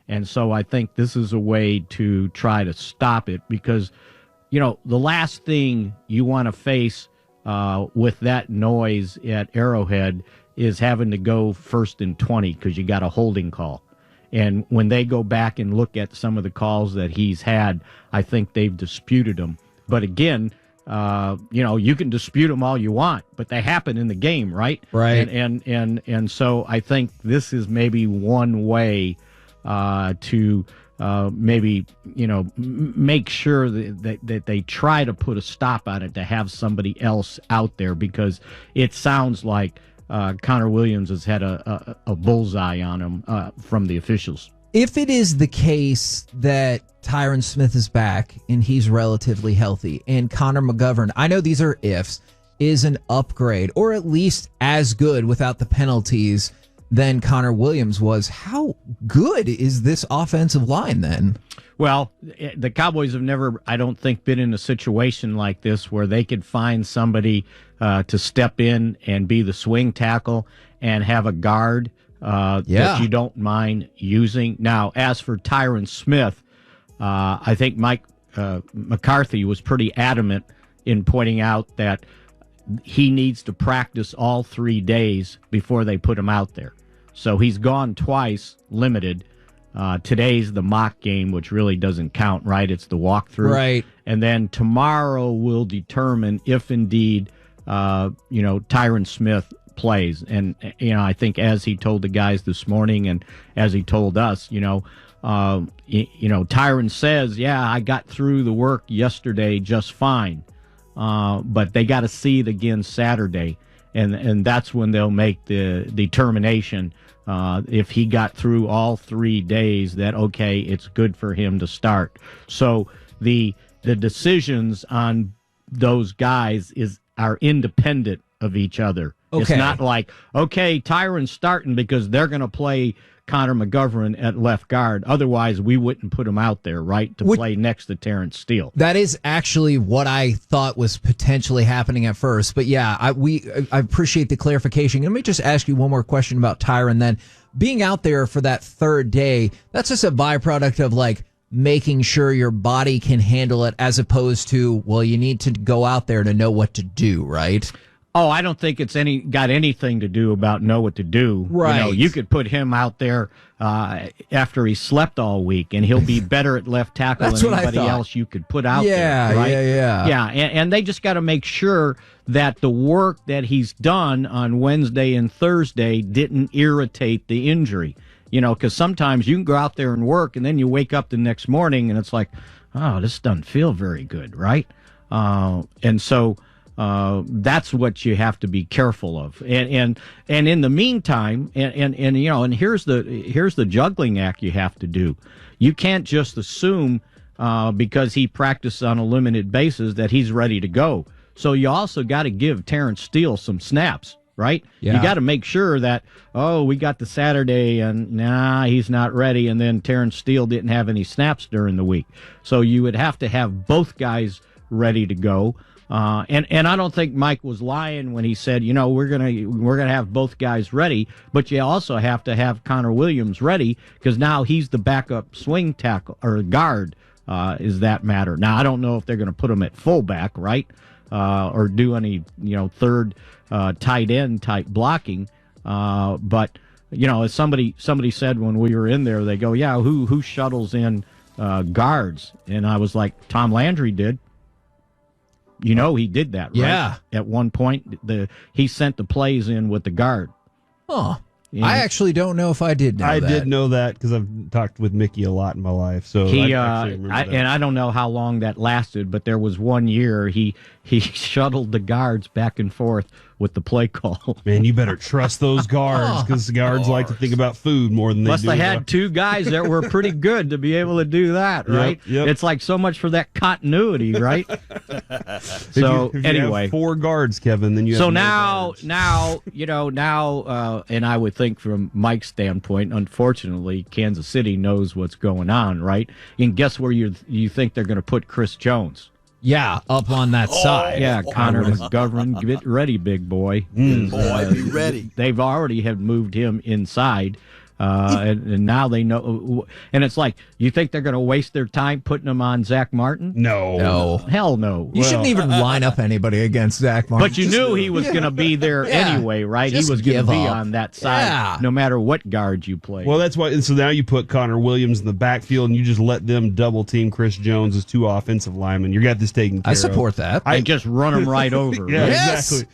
And so I think this is a way to try to stop it because, the last thing you want to face with that noise at Arrowhead is having to go 1st and 20 because you got a holding call. And when they go back and look at some of the calls that he's had, I think they've disputed them. But again, you can dispute them all you want, but they happen in the game, right? Right. And so I think this is maybe one way to maybe make sure that they try to put a stop on it to have somebody else out there because it sounds like Connor Williams has had a bullseye on him from the officials. If it is the case that Tyron Smith is back and he's relatively healthy and Connor McGovern, I know these are ifs, is an upgrade or at least as good without the penalties than Connor Williams was, how good is this offensive line then? Well, the Cowboys have never, I don't think, been in a situation like this where they could find somebody to step in and be the swing tackle and have a guard that you don't mind using. Now, as for Tyron Smith, I think Mike McCarthy was pretty adamant in pointing out that he needs to practice all 3 days before they put him out there. So he's gone twice, limited. Today's the mock game, which really doesn't count, right? It's the walkthrough. Right. And then tomorrow will determine if indeed, Tyron Smith plays. And, I think as he told the guys this morning and as he told us, Tyron says, I got through the work yesterday just fine. But they got to see it again Saturday. And that's when they'll make the determination if he got through all 3 days that, okay, it's good for him to start. So the decisions on those guys are independent of each other. Okay. It's not like, okay, Tyron's starting because they're going to play Connor McGovern at left guard. Otherwise, we wouldn't put him out there, right, to play next to Terrence Steele. That is actually what I thought was potentially happening at first. But yeah, I appreciate the clarification. Let me just ask you one more question about Tyron then. Being out there for that third day, that's just a byproduct of making sure your body can handle it as opposed to, well, you need to go out there to know what to do, right? Oh, I don't think it's got anything to do about know what to do. Right. You could put him out there after he slept all week, and he'll be better at left tackle than anybody else you could put out there. Right? Yeah. And they just got to make sure that the work that he's done on Wednesday and Thursday didn't irritate the injury. Because sometimes you can go out there and work, and then you wake up the next morning, and it's like, oh, this doesn't feel very good, right? And so that's what you have to be careful of. And in the meantime, and here's the juggling act you have to do. You can't just assume because he practiced on a limited basis that he's ready to go. So you also got to give Terrence Steele some snaps, right? Yeah. You got to make sure that, we got the Saturday and he's not ready. And then Terrence Steele didn't have any snaps during the week. So you would have to have both guys ready to go. And I don't think Mike was lying when he said, we're gonna have both guys ready, but you also have to have Connor Williams ready because now he's the backup swing tackle or guard. Is that matter? Now I don't know if they're going to put him at fullback, right, or do any third tight end type blocking. But as somebody said when we were in there, they go, who shuttles in guards? And I was like, Tom Landry did. He did that, right? Yeah. At one point, he sent the plays in with the guard. Oh, I actually don't know if I did know that. I did know that because I've talked with Mickey a lot in my life. So I don't know how long that lasted, but there was one year he shuttled the guards back and forth with the play call. Man, you better trust those guards because the guards like to think about food more than they do. Plus, they had two guys that were pretty good to be able to do that, right? Yep. It's like so much for that continuity, right? So if you anyway, have 4 guards, Kevin, then you have so no guards. now, and I would think from Mike's standpoint, unfortunately, Kansas City knows what's going on, right? And guess where you think they're going to put Chris Jones? Yeah, up on that side. Yeah, Connor McGovern, get ready, big boy. Boy, be ready. They've already have moved him inside and now they know. And it's like, you think they're going to waste their time putting him on Zach Martin? No. Hell no. You shouldn't even line up anybody against Zach Martin. But you knew he was going to be there anyway, right? He was going to be on that side no matter what guard you play. Well, that's why. And so now you put Connor Williams in the backfield and you just let them double team Chris Jones as 2 offensive linemen. You got this taken care of. I support that. I just run him right over. Yeah, right? exactly.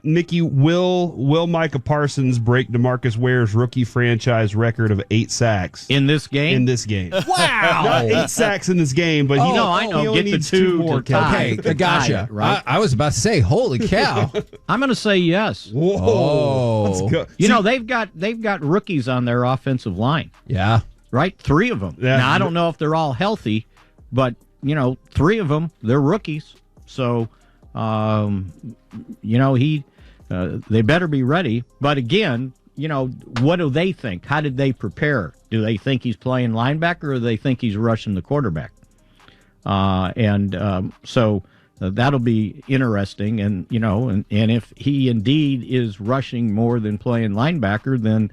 Mickey, will Micah Parsons break DeMarcus Ware's rookie franchise record of 8 sacks in this game? In this game, wow! Not 8 sacks in this game, but I know. He only Get needs the 2 more. Okay, gotcha. Right? I was about to say, holy cow! I'm going to say yes. Whoa! Let's go. You know, they've got rookies on their offensive line. Yeah, right. 3 of them. Yeah. Now I don't know if they're all healthy, but 3 of them, they're rookies. So. They better be ready. But again, what do they think? How did they prepare? Do they think he's playing linebacker or do they think he's rushing the quarterback? So that'll be interesting. And, and if he indeed is rushing more than playing linebacker, then,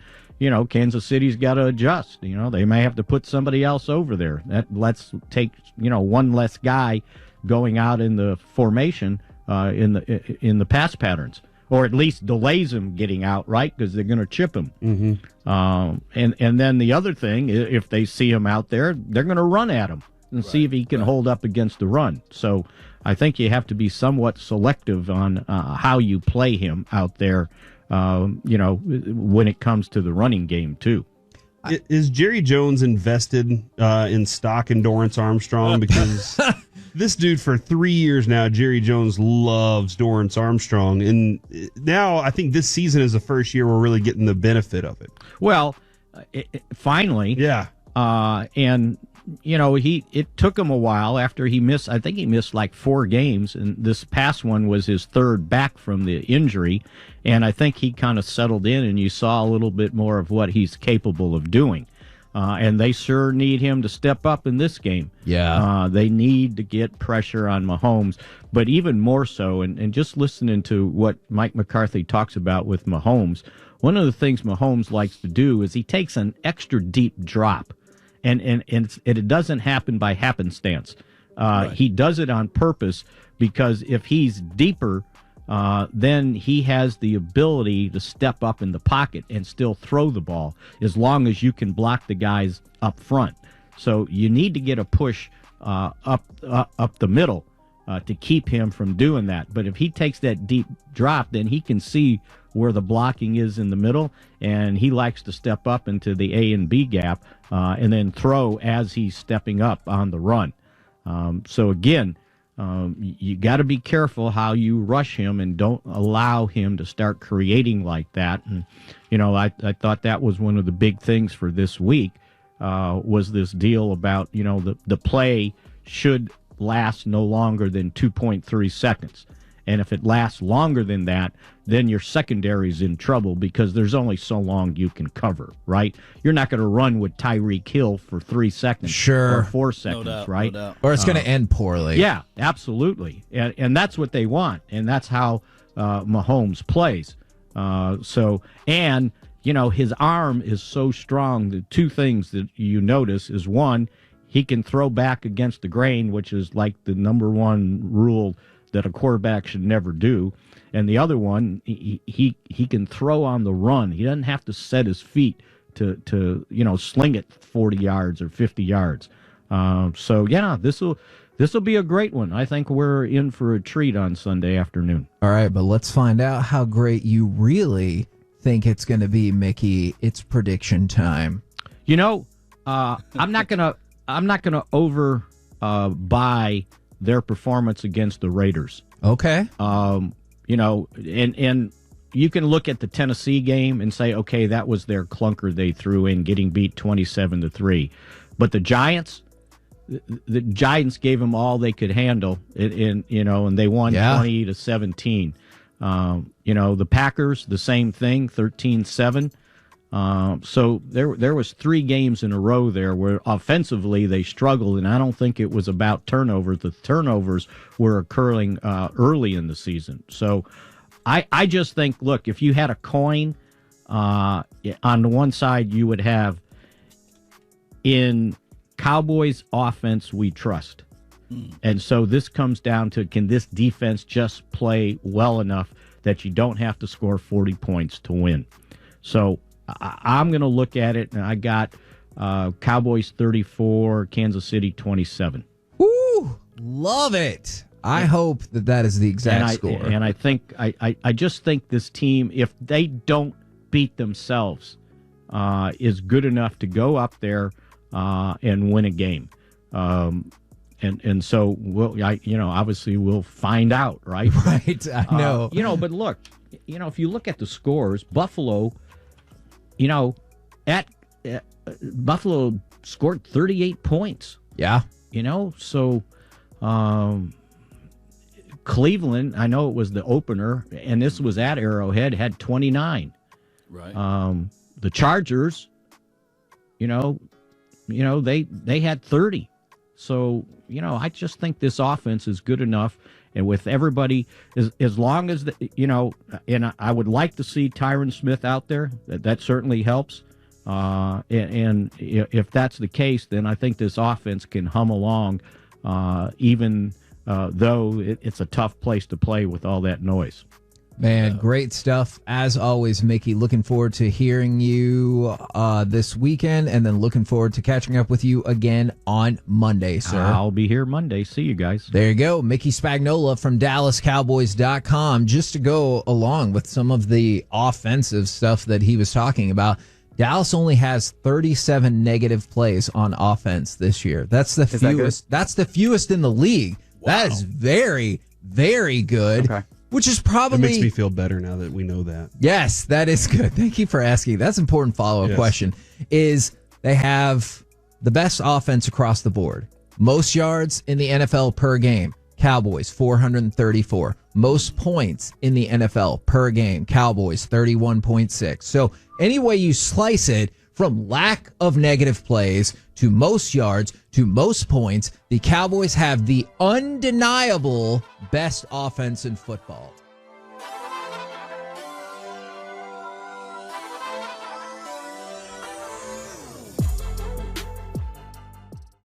Kansas City's got to adjust. They may have to put somebody else over there. Let's take, one less guy going out in the formation in the pass patterns, or at least delays him getting out, right? Because they're going to chip him. Mm-hmm. And then the other thing, if they see him out there, they're going to run at him and see if he can hold up against the run. So I think you have to be somewhat selective on how you play him out there, when it comes to the running game too. Is Jerry Jones invested in stock in Dorrance Armstrong? Because this dude, for 3 years now, Jerry Jones loves Dorrance Armstrong. And now I think this season is the first year we're really getting the benefit of it. Well, finally. Yeah. And, it took him a while after he missed. I think he missed like 4 games. And this past one was his 3rd back from the injury. And I think he kind of settled in and you saw a little bit more of what he's capable of doing. And they sure need him to step up in this game. Yeah. They need to get pressure on Mahomes, but even more so, and just listening to what Mike McCarthy talks about with Mahomes, one of the things Mahomes likes to do is he takes an extra deep drop, and it doesn't happen by happenstance. Right. He does it on purpose because if he's deeper, then he has the ability to step up in the pocket and still throw the ball as long as you can block the guys up front. So you need to get a push up the middle to keep him from doing that. But if he takes that deep drop, then he can see where the blocking is in the middle, and he likes to step up into the A and B gap and then throw as he's stepping up on the run. So again, you got to be careful how you rush him and don't allow him to start creating like that. And, I thought that was one of the big things for this week was this deal about, the play should last no longer than 2.3 seconds. And if it lasts longer than that, then your secondary's in trouble because there's only so long you can cover, right? You're not going to run with Tyreek Hill for 3 seconds or 4 seconds, no doubt, right? No doubt. Or it's going to end poorly. Yeah, absolutely. And that's what they want. And that's how Mahomes plays. His arm is so strong. The 2 things that you notice is, one, he can throw back against the grain, which is like the number 1 rule that a quarterback should never do. And the other one, he can throw on the run. He doesn't have to set his feet to sling it 40 yards or 50 yards. This will be a great one. I think we're in for a treat on Sunday afternoon. All right, but let's find out how great you really think it's going to be, Mickey. It's prediction time. I'm not gonna over buy their performance against the Raiders. Okay. And you can look at the Tennessee game and say, okay, that was their clunker they threw in, getting beat 27-3. But the Giants gave them all they could handle, and they won 20-17. The Packers, the same thing, 13-7. So there was 3 games in a row there where offensively they struggled, and I don't think it was about turnovers. The turnovers were occurring early in the season. So I just think, look, if you had a coin on the one side, you would have in Cowboys offense we trust. And so this comes down to, can this defense just play well enough that you don't have to score 40 points to win? So I'm going to look at it, and I got Cowboys 34, Kansas City 27. Ooh, love it. I hope that is the exact score. And I think I just think this team, if they don't beat themselves, is good enough to go up there and win a game. And so obviously we'll find out, right? Right, I know. But look, if you look at the scores, Buffalo, Buffalo scored 38 points. Yeah. So Cleveland, I know it was the opener, and this was at Arrowhead, had 29. Right. The Chargers, they had 30. So, I just think this offense is good enough. And with everybody, as long as, and I would like to see Tyron Smith out there. That certainly helps. And if that's the case, then I think this offense can hum along, even though it's a tough place to play with all that noise. Man, great stuff. As always, Mickey, looking forward to hearing you this weekend, and then looking forward to catching up with you again on Monday, sir. I'll be here Monday. See you guys. There you go. Mickey Spagnola from DallasCowboys.com. Just to go along with some of the offensive stuff that he was talking about, Dallas only has 37 negative plays on offense this year. That's the fewest. That's the fewest in the league. Wow. That is very, very good. Okay. Which is probably... It makes me feel better now that we know that. Yes, that is good. Thank you for asking. That's an important follow-up question. Is they have the best offense across the board. Most yards in the NFL per game. Cowboys, 434. Most points in the NFL per game. Cowboys, 31.6. So any way you slice it, from lack of negative plays to most yards to most points, the Cowboys have the undeniable best offense in football.